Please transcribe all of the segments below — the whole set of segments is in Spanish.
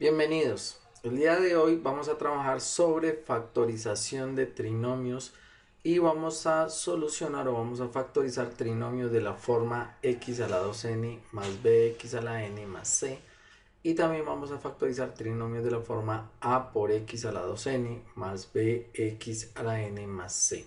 Bienvenidos. El día de hoy vamos a trabajar sobre factorización de trinomios y vamos a solucionar o vamos a factorizar trinomios de la forma x a la 2n más bx a la n más c, y también vamos a factorizar trinomios de la forma a por x a la 2n más bx a la n más c.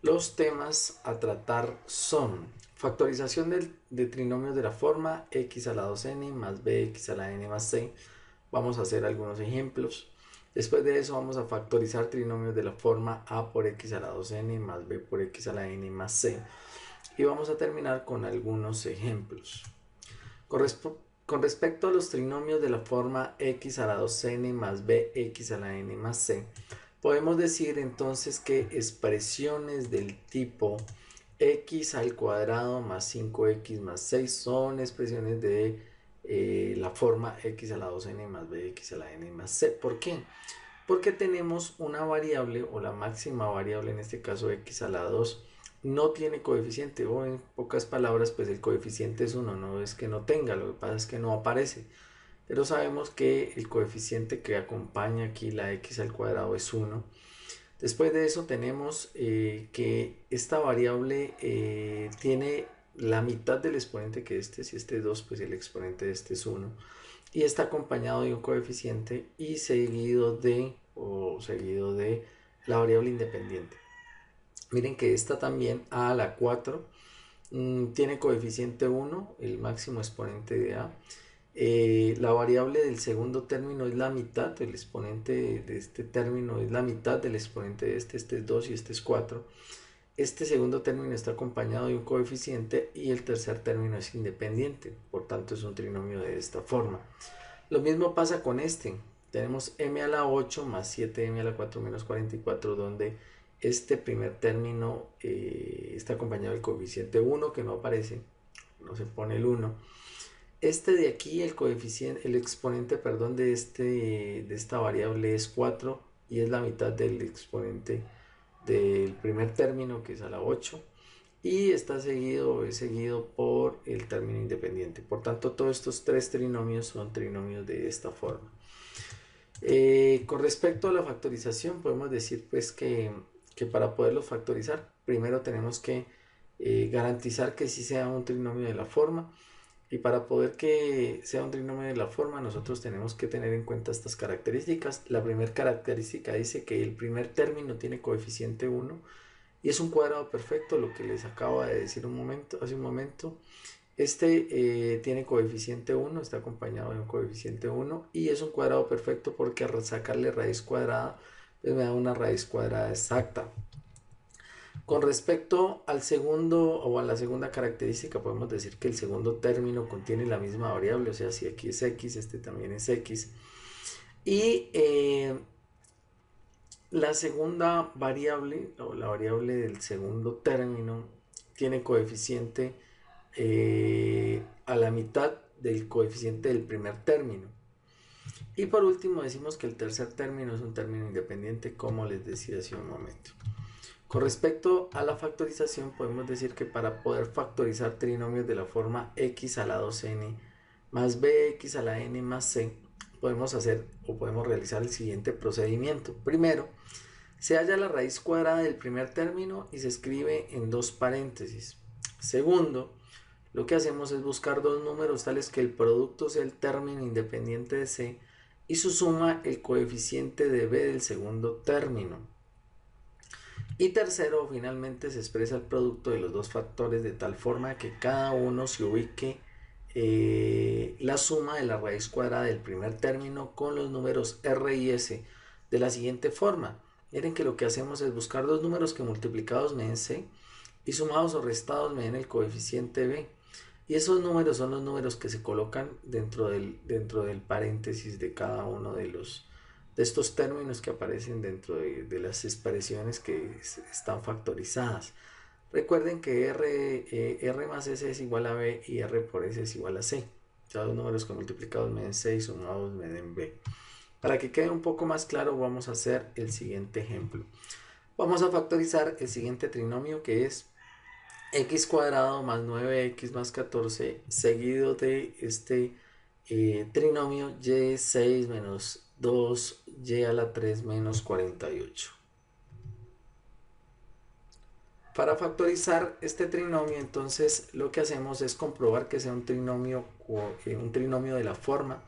Los temas a tratar son factorización de trinomios de la forma x a la 2n más bx a la n más c. Vamos a hacer algunos ejemplos. Después de eso vamos a factorizar trinomios de la forma a por x a la 2n más b por x a la n más c. Y vamos a terminar con algunos ejemplos. Con respecto a los trinomios de la forma x a la 2n más bx a la n más c, podemos decir entonces que expresiones del tipo x al cuadrado más 5x más 6 son expresiones de la forma x a la 2n más bx a la n más c. ¿Por qué? Porque tenemos una variable, o la máxima variable, en este caso x a la 2, no tiene coeficiente, o en pocas palabras, pues el coeficiente es 1, no es que no tenga, lo que pasa es que no aparece. Pero sabemos que el coeficiente que acompaña aquí la x al cuadrado es 1. Después de eso tenemos que esta variable tiene la mitad del exponente que este. Si este es 2, pues el exponente de este es 1. Y está acompañado de un coeficiente y seguido de la variable independiente. Miren que esta también, a a la 4, tiene coeficiente 1, el máximo exponente de a. La variable del segundo término es la mitad, el exponente de este término es la mitad del exponente de este es 2 y este es 4. Este segundo término está acompañado de un coeficiente y el tercer término es independiente, por tanto es un trinomio de esta forma. Lo mismo pasa con este. Tenemos m a la 8 más 7m a la 4 menos 44, donde este primer término está acompañado del coeficiente 1, que no aparece, no se pone el 1. Este de aquí, el coeficiente, el exponente, perdón, de esta variable es 4 y es la mitad del exponente del primer término, que es a la 8, y es seguido por el término independiente. Por tanto, todos estos tres trinomios son trinomios de esta forma. Con respecto a la factorización, podemos decir pues que para poderlos factorizar, primero tenemos que garantizar que sí sea un trinomio de la forma. Y para poder que sea un trinomio de la forma, nosotros tenemos que tener en cuenta estas características. La primera característica dice que el primer término tiene coeficiente 1 y es un cuadrado perfecto, lo que les acabo de decir hace un momento. Este tiene coeficiente 1, está acompañado de un coeficiente 1 y es un cuadrado perfecto porque al sacarle raíz cuadrada, pues me da una raíz cuadrada exacta. Con respecto al segundo o a la segunda característica, podemos decir que el segundo término contiene la misma variable, o sea, si aquí es x, este también es x. Y la segunda variable, o la variable del segundo término, tiene coeficiente a la mitad del coeficiente del primer término. Y por último decimos que el tercer término es un término independiente, como les decía hace un momento. Con respecto a la factorización, podemos decir que para poder factorizar trinomios de la forma x a la 2n más bx a la n más c, podemos hacer o podemos realizar el siguiente procedimiento. Primero, se halla la raíz cuadrada del primer término y se escribe en dos paréntesis. Segundo, lo que hacemos es buscar dos números tales que el producto sea el término independiente de c y su suma el coeficiente de b del segundo término. Y tercero, finalmente se expresa el producto de los dos factores de tal forma que cada uno se ubique la suma de la raíz cuadrada del primer término con los números r y s de la siguiente forma. Miren que lo que hacemos es buscar dos números que multiplicados me den c y sumados o restados me den el coeficiente b. Y esos números son los números que se colocan dentro del paréntesis de cada uno de estos términos que aparecen dentro de las expresiones que están factorizadas. Recuerden que R más S es igual a B y R por S es igual a C. Ya los números que multiplicados me den C y sumados me den B. Para que quede un poco más claro, vamos a hacer el siguiente ejemplo. Vamos a factorizar el siguiente trinomio, que es x cuadrado más 9x más 14 seguido de este trinomio y6 menos 2y a la 3 menos 48. Para factorizar este trinomio, entonces lo que hacemos es comprobar que sea un trinomio de la forma.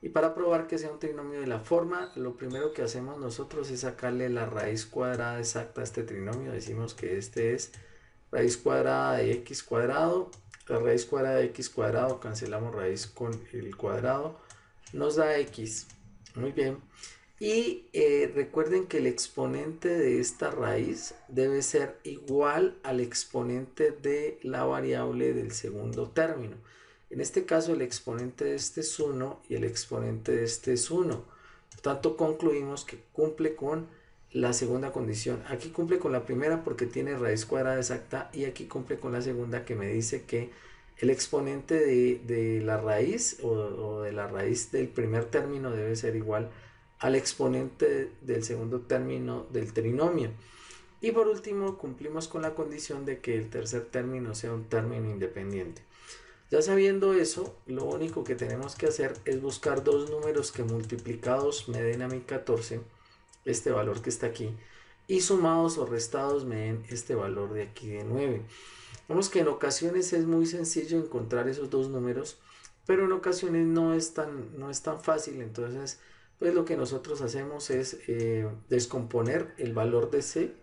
Y para probar que sea un trinomio de la forma, lo primero que hacemos nosotros es sacarle la raíz cuadrada exacta a este trinomio. Decimos que este es raíz cuadrada de x cuadrado. La raíz cuadrada de x cuadrado, cancelamos raíz con el cuadrado, nos da x. Muy bien. Y recuerden que el exponente de esta raíz debe ser igual al exponente de la variable del segundo término. En este caso el exponente de este es 1 y el exponente de este es 1. Por tanto concluimos que cumple con la segunda condición. Aquí cumple con la primera porque tiene raíz cuadrada exacta y aquí cumple con la segunda que me dice que el exponente de la raíz o de la raíz del primer término debe ser igual al exponente del segundo término del trinomio. Y por último, cumplimos con la condición de que el tercer término sea un término independiente. Ya sabiendo eso, lo único que tenemos que hacer es buscar dos números que multiplicados me den a mí 14, este valor que está aquí, y sumados o restados me den este valor de aquí de 9. Vemos que en ocasiones es muy sencillo encontrar esos dos números, pero en ocasiones no es tan fácil. Entonces pues lo que nosotros hacemos es descomponer el valor de c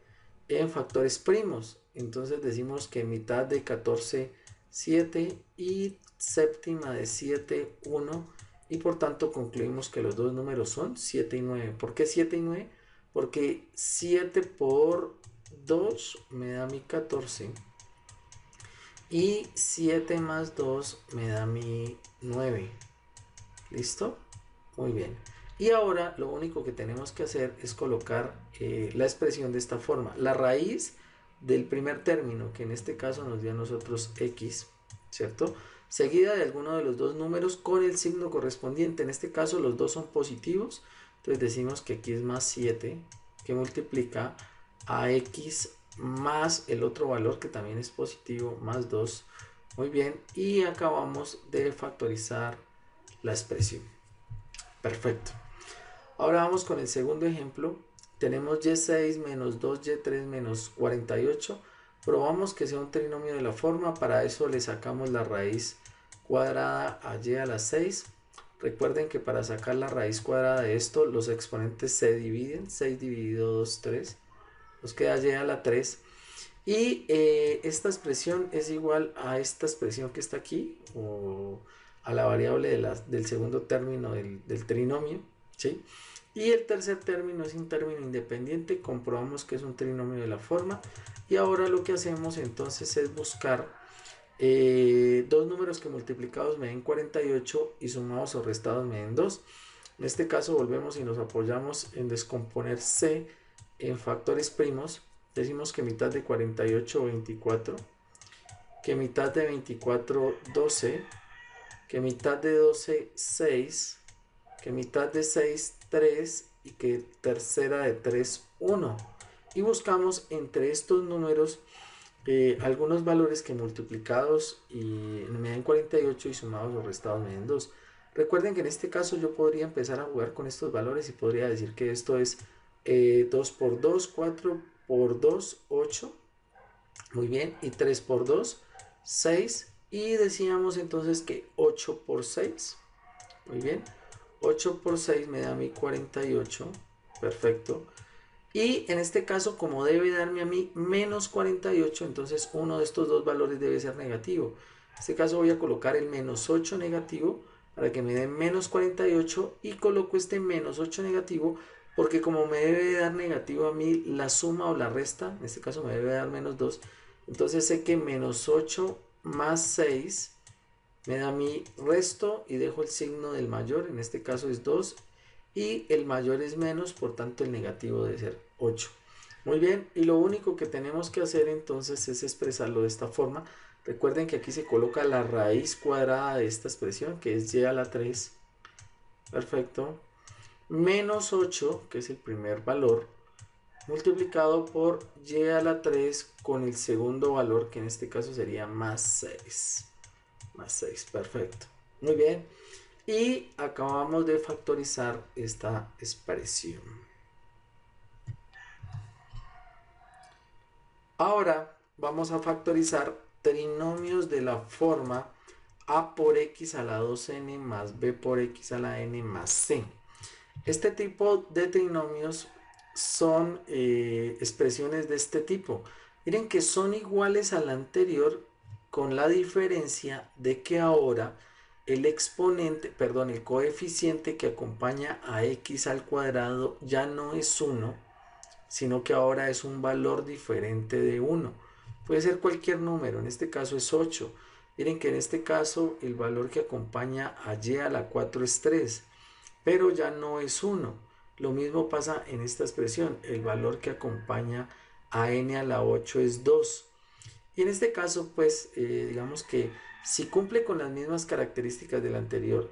en factores primos. Entonces decimos que mitad de 14 7 y séptima de 7 1, y por tanto concluimos que los dos números son 7 y 9. ¿Por qué 7 y 9? Porque 7 por 2 me da mi 14 y 7 más 2 me da mi 9. ¿Listo? Muy bien. Y ahora lo único que tenemos que hacer es colocar la expresión de esta forma. La raíz del primer término, que en este caso nos dio a nosotros x, ¿cierto? Seguida de alguno de los dos números con el signo correspondiente. En este caso los dos son positivos. Entonces decimos que aquí es más 7, que multiplica a x más el otro valor que también es positivo, más 2. Muy bien. Y acabamos de factorizar la expresión. Perfecto. Ahora vamos con el segundo ejemplo. Tenemos y6 menos 2y3 menos 48. Probamos que sea un trinomio de la forma. Para eso le sacamos la raíz cuadrada a y a la 6. Recuerden que para sacar la raíz cuadrada de esto, los exponentes se dividen. 6 dividido 2, 3. Nos queda y a la 3. Y esta expresión es igual a esta expresión que está aquí, o a la variable del segundo término del trinomio, ¿sí? Y el tercer término es un término independiente. Comprobamos que es un trinomio de la forma. Y ahora lo que hacemos entonces es buscar dos números que multiplicados me den 48 y sumados o restados me den 2. En este caso volvemos y nos apoyamos en descomponer c en factores primos. Decimos que mitad de 48 24, que mitad de 24 12, que mitad de 12 6, que mitad de 6 3 y que tercera de 3 1. Y buscamos entre estos números algunos valores que multiplicados y me den 48 y sumados o restados me den 2. Recuerden que en este caso yo podría empezar a jugar con estos valores y podría decir que esto es 2 por 2, 4 por 2, 8. Muy bien. Y 3 por 2, 6. Y decíamos entonces que 8 por 6. Muy bien. 8 por 6 me da mi 48. Perfecto. Y en este caso, como debe darme a mí menos 48, entonces uno de estos dos valores debe ser negativo. En este caso voy a colocar el menos 8 negativo para que me dé menos 48 y coloco este menos 8 negativo porque como me debe dar negativo a mí la suma o la resta, en este caso me debe dar menos 2, entonces sé que menos 8 más 6 me da mi resto y dejo el signo del mayor, en este caso es 2, y el mayor es menos, por tanto el negativo debe ser 8. Muy bien, y lo único que tenemos que hacer entonces es expresarlo de esta forma. Recuerden que aquí se coloca la raíz cuadrada de esta expresión, que es y a la 3. Perfecto. Menos 8, que es el primer valor, multiplicado por y a la 3 con el segundo valor, que en este caso sería más 6. Más 6, perfecto. Muy bien. Y acabamos de factorizar esta expresión. Ahora vamos a factorizar trinomios de la forma a por x a la 2n más b por x a la n más c. Este tipo de trinomios son expresiones de este tipo. Miren que son iguales a la anterior con la diferencia de que ahora el el coeficiente que acompaña a x al cuadrado ya no es 1, sino que ahora es un valor diferente de 1. Puede ser cualquier número, en este caso es 8. Miren que en este caso el valor que acompaña a y a la 4 es 3, pero ya no es 1. Lo mismo pasa en esta expresión, el valor que acompaña a n a la 8 es 2. Y en este caso, pues, digamos que si cumple con las mismas características del anterior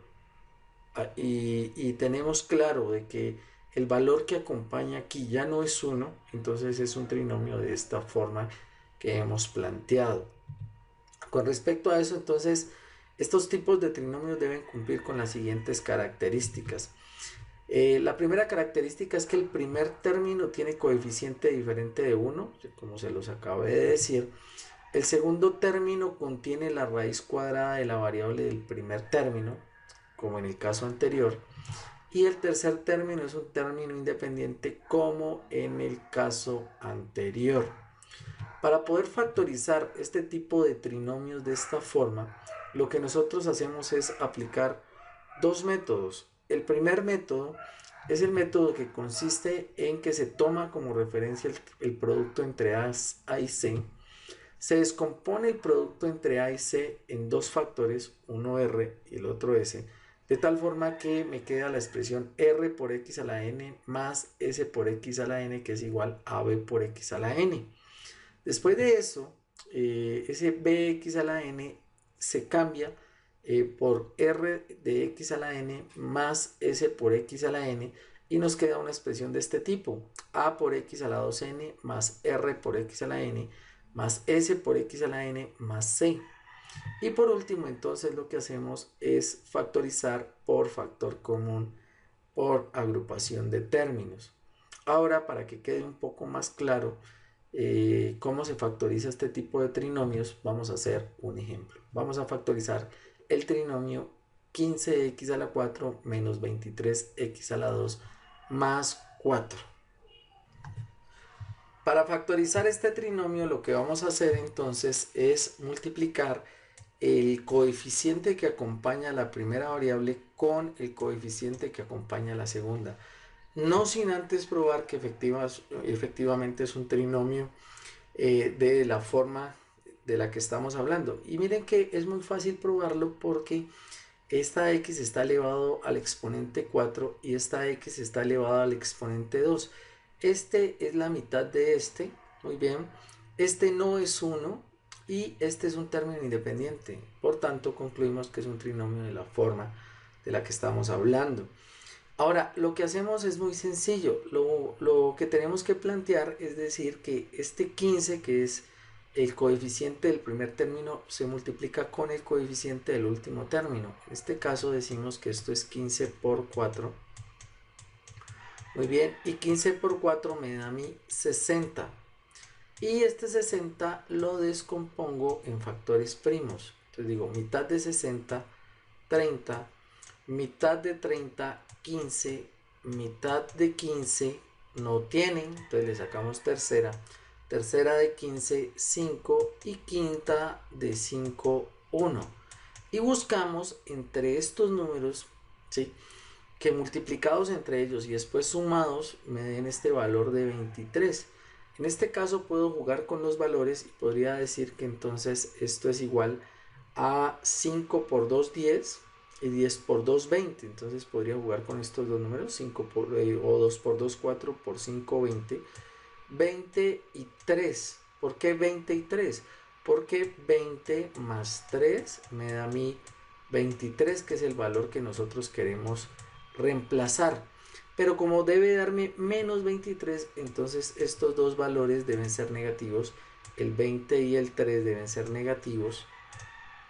y tenemos claro de que el valor que acompaña aquí ya no es 1, entonces es un trinomio de esta forma que hemos planteado. Con respecto a eso, entonces, estos tipos de trinomios deben cumplir con las siguientes características. La primera característica es que el primer término tiene coeficiente diferente de 1, como se los acabé de decir. El segundo término contiene la raíz cuadrada de la variable del primer término, como en el caso anterior. Y el tercer término es un término independiente, como en el caso anterior. Para poder factorizar este tipo de trinomios de esta forma, lo que nosotros hacemos es aplicar dos métodos. El primer método es el método que consiste en que se toma como referencia el producto entre A y C. Se descompone el producto entre A y C en dos factores, uno R y el otro S, de tal forma que me queda la expresión R por X a la N más S por X a la N, que es igual a B por X a la N. Después de eso, ese bx a la n se cambia por r de x a la n más s por x a la n y nos queda una expresión de este tipo: a por x a la 2n más r por x a la n más s por x a la n más c. Y por último, entonces lo que hacemos es factorizar por factor común por agrupación de términos. Ahora, para que quede un poco más claro cómo se factoriza este tipo de trinomios, vamos a hacer un ejemplo. Vamos a factorizar el trinomio 15x a la 4 menos 23x a la 2 más 4. Para factorizar este trinomio, lo que vamos a hacer entonces es multiplicar el coeficiente que acompaña a la primera variable con el coeficiente que acompaña a la segunda. No sin antes probar que efectivamente es un trinomio de la forma de la que estamos hablando. Y miren que es muy fácil probarlo porque esta x está elevado al exponente 4 y esta x está elevada al exponente 2. Este es la mitad de este, muy bien. Este no es 1 y este es un término independiente. Por tanto, concluimos que es un trinomio de la forma de la que estamos hablando. Ahora, lo que hacemos es muy sencillo. Lo que tenemos que plantear es decir que este 15, que es el coeficiente del primer término, se multiplica con el coeficiente del último término. En este caso decimos que esto es 15 por 4. Muy bien, y 15 por 4 me da a mí 60. Y este 60 lo descompongo en factores primos. Entonces digo, mitad de 60, 30, mitad de 30, 15, mitad de 15 no tienen, entonces le sacamos tercera, tercera de 15, 5 y quinta de 5, 1. Y buscamos entre estos números, ¿sí?, que multiplicados entre ellos y después sumados me den este valor de 23. En este caso puedo jugar con los valores y podría decir que entonces esto es igual a 5 por 2, 10 y 10 por 2, 20. Entonces podría jugar con estos dos números, 5 por, o 2 por 2, 4 por 5, 20. 20 y 3. ¿Por qué 20 y 3? Porque 20 más 3 me da a mí 23, que es el valor que nosotros queremos reemplazar. Pero como debe darme menos 23, entonces estos dos valores deben ser negativos. El 20 y el 3 deben ser negativos.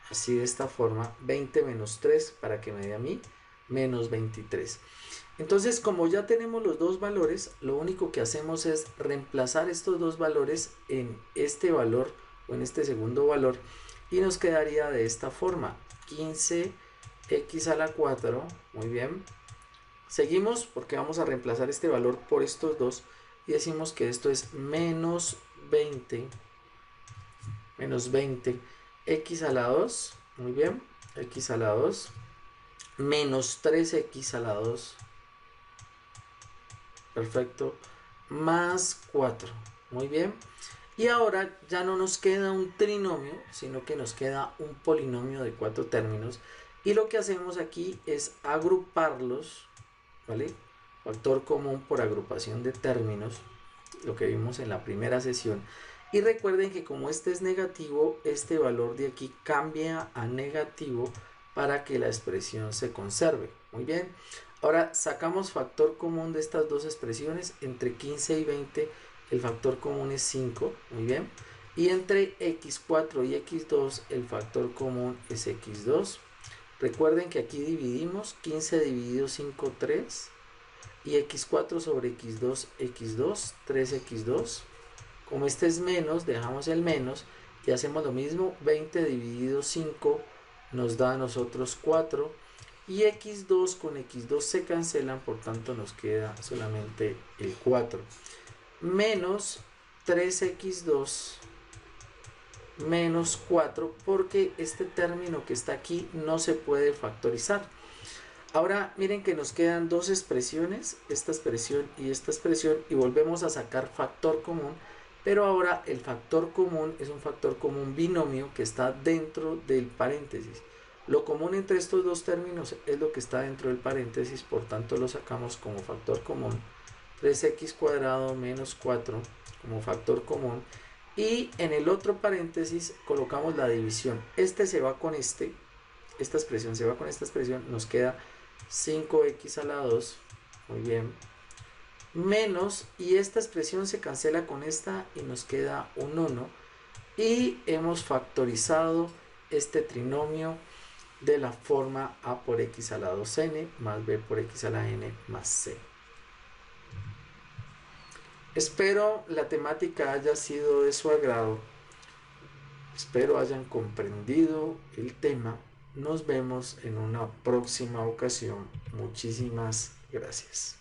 Así, de esta forma, 20 menos 3 para que me dé a mí menos 23. Entonces, como ya tenemos los dos valores, lo único que hacemos es reemplazar estos dos valores en este valor o en este segundo valor y nos quedaría de esta forma: 15x a la 4, muy bien. Seguimos porque vamos a reemplazar este valor por estos dos y decimos que esto es menos 20 x a la 2, muy bien, x a la 2 menos 3x a la 2, perfecto, más 4, muy bien. Y ahora ya no nos queda un trinomio, sino que nos queda un polinomio de 4 términos. Y lo que hacemos aquí es agruparlos, ¿vale? Factor común por agrupación de términos, lo que vimos en la primera sesión. Y recuerden que como este es negativo, este valor de aquí cambia a negativo para que la expresión se conserve. Muy bien. Ahora sacamos factor común de estas dos expresiones. Entre 15 y 20 el factor común es 5. Muy bien. Y entre x4 y x2 el factor común es x2. Recuerden que aquí dividimos 15 dividido 5, 3. Y x4 sobre x2, x2, 3x2. Como este es menos, dejamos el menos y hacemos lo mismo. 20 dividido 5 nos da a nosotros 4. Y x2 con x2 se cancelan, por tanto nos queda solamente el 4. Menos 3x2 menos 4, porque este término que está aquí no se puede factorizar. Ahora miren que nos quedan dos expresiones, esta expresión, y volvemos a sacar factor común, pero ahora el factor común es un factor común binomio que está dentro del paréntesis. Lo común entre estos dos términos es lo que está dentro del paréntesis, por tanto lo sacamos como factor común. 3x cuadrado menos 4 como factor común, y en el otro paréntesis colocamos la división. Este se va con esta expresión se va con esta expresión, nos queda 5x a la 2, muy bien, menos, y esta expresión se cancela con esta y nos queda un 1, y hemos factorizado este trinomio de la forma a por x a la 2n más b por x a la n más c. Espero la temática haya sido de su agrado, espero hayan comprendido el tema. Nos vemos en una próxima ocasión. Muchísimas gracias.